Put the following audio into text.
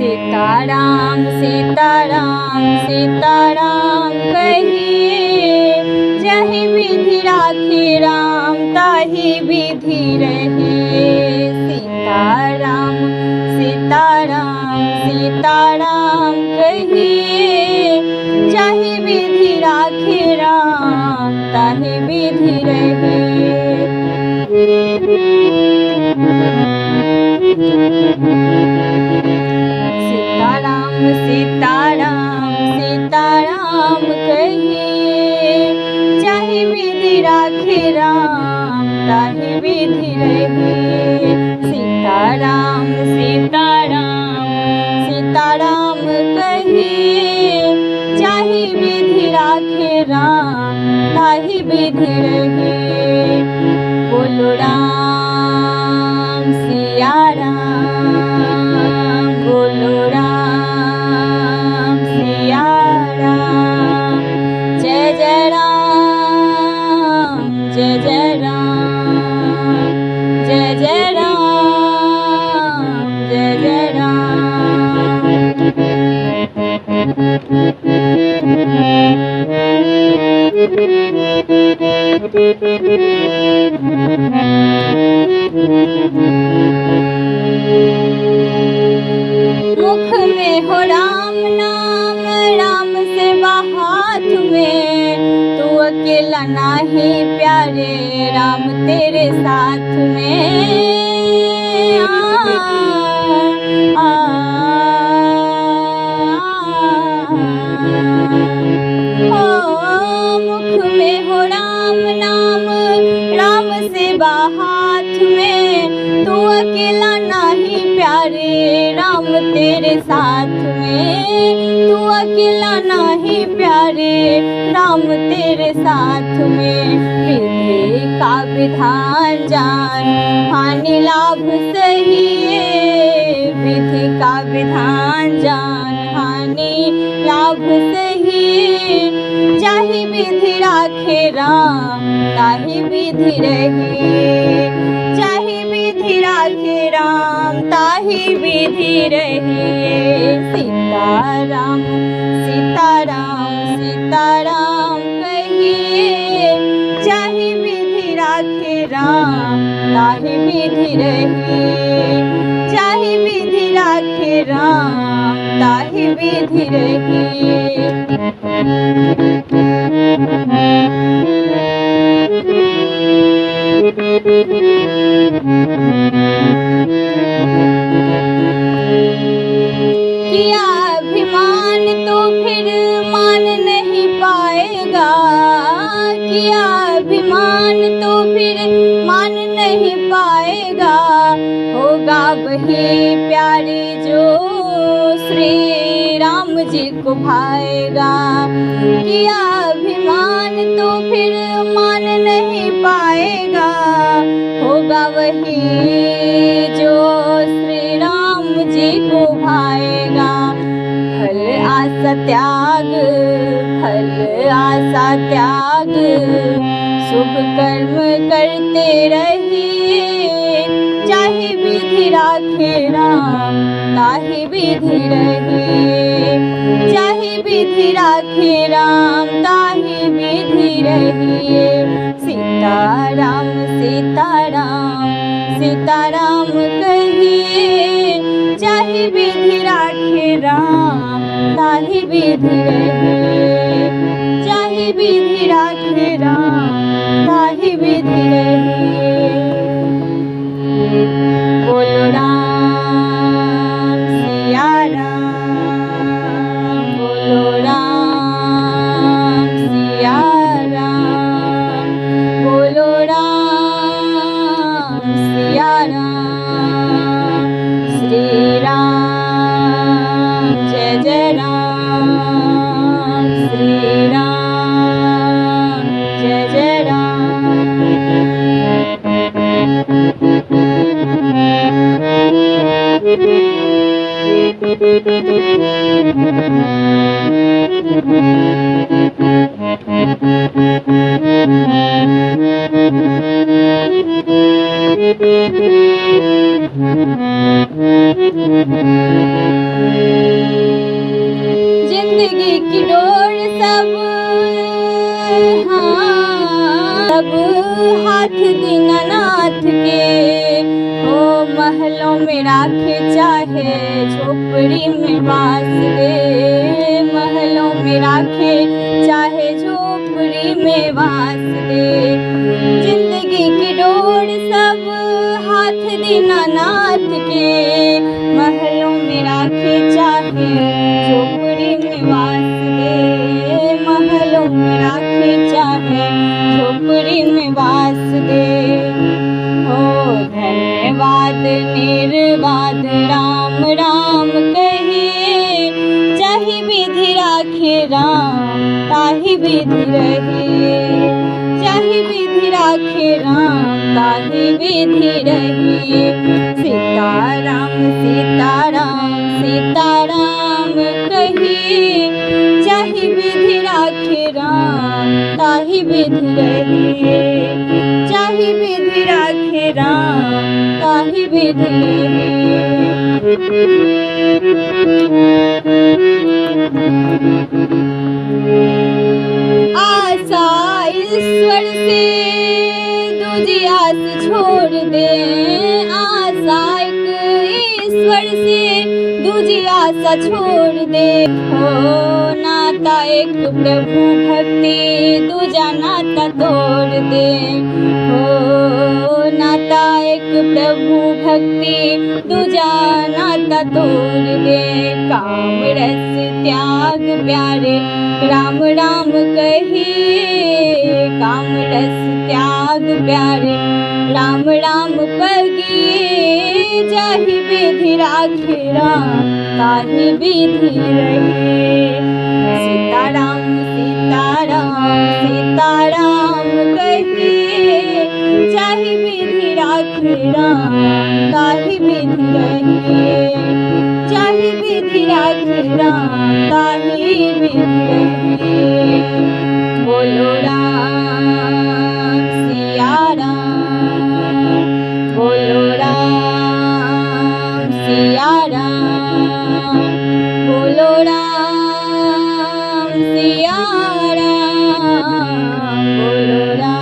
सीताराम सीताराम सीताराम कहिए, जहि विधि राखे राम ताहि विधि रहिए। सीताराम सीताराम सीताराम कहिए, जहि विधि राखे राम ताहि विधि रहिए। सीताराम सीताराम सीताराम कहिए, जहि विधि राखे राम ताहि विधि रहिए। सीताराम सीताराम सीताराम कहिए, जहि विधि राखे राम ताहि विधि रहिए। बोलो राम सिया राम, बोलो राम सिया राम। जय जय राम जय जय राम, जय जय राम जय जय राम। मुख में हो राम नाम, राम सेवा हाथ में, तू अकेला नाही प्यारे राम तेरे साथ में। मुख में हो राम नाम, राम सेवा हाथ में, तू अकेला नाही प्यारे राम तेरे साथ में। तू अकेला नहीं प्यारे राम तेरे साथ में। विधि का विधान जान, हानि लाभ सहिए। विधि का विधान जान, हानि लाभ सहिए। जाहि विधि राखे राम ताहि विधि रहिए। जाहि विधि राखे राम ताहि विधि रहिए। सीताराम सीताराम सीताराम कहिए, जाहि विधि राखे राम ताहि विधि रहिए। जाहि विधि राखे राम ताहि विधि रहिए। किया अभिमान तो फिर मान नहीं पाएगा। किया अभिमान तो फिर मान नहीं पाएगा। होगा वही प्यारे जो श्री राम जी को भाएगा। किया अभिमान तो फिर मान नहीं पाएगा। होगा वही जो श्री राम जी को भाएगा। फल आशा त्याग, फल आशा त्याग, शुभ कर्म करते रहिए। जाहि विधि राखे राम ताहि विधि रहिए। जाहि विधि राखे राम ताहि विधि रहिए। सीताराम सीताराम सीताराम कहिए, जाहि विधि राखे राम ताहि विधि रहिए। जाहि विधि राखे राम ताहि विधि रहिए। बोलो राम सिया राम, बोलो राम सिया राम, बोलो राम सिया राम। श्री राम जय जय राम, श्री राम जय जय राम। Thank you. जिंदगी की डोर सब, हाँ सब हाथ दीनानाथ के, हो महलों में राखे चाहे झोपड़ी में बास दे, महलों में राखे चाहे झोपड़ी में वास दे। जिंदगी की डोर सब हाथ दीनानाथ के, महलों में राखे चाहे झोपड़ी में वास दे, महलों में राखे चाहे झोपड़ी में वास दे। हो धन्यवाद निर्बाध राम राम कहिए, चाहे विधि राखे राम ताहि विधि रहिए, चाहे विधि राखे राम ताहि विधि रहिए। सीताराम सीताराम सीताराम कहिए, चाहे विधि राखे राम ताहि विधि रहिए, चाहे विधि राखे राम ताहि विधि रहिए। आशा ईश्वर से दूजी आस छोड़ दे, आशा एक ईश्वर से दूजी आशा छोड़ दे। हो नाता एक प्रभु भक्ति दूजा नाता तोड़ दे, हो नाता एक प्रभु भक्ति दूजा नाता तोड़ दे। काम रस त्याग प्यारे राम राम कहिए, काम रस त्याग प्यारे राम राम पगिए, जाहि विधि राखे राम ताहि विधि रहिए। सीताराम सीताराम सीताराम कहिए, चाहे विधि राखे राम ताहि विधि रहिए, चाहे विधि राखे राम ताहि विधि रहिए। बोलो राम सिया राम, बोलो राम सिया राम, बोलो राम सिया राम, बोलो राम।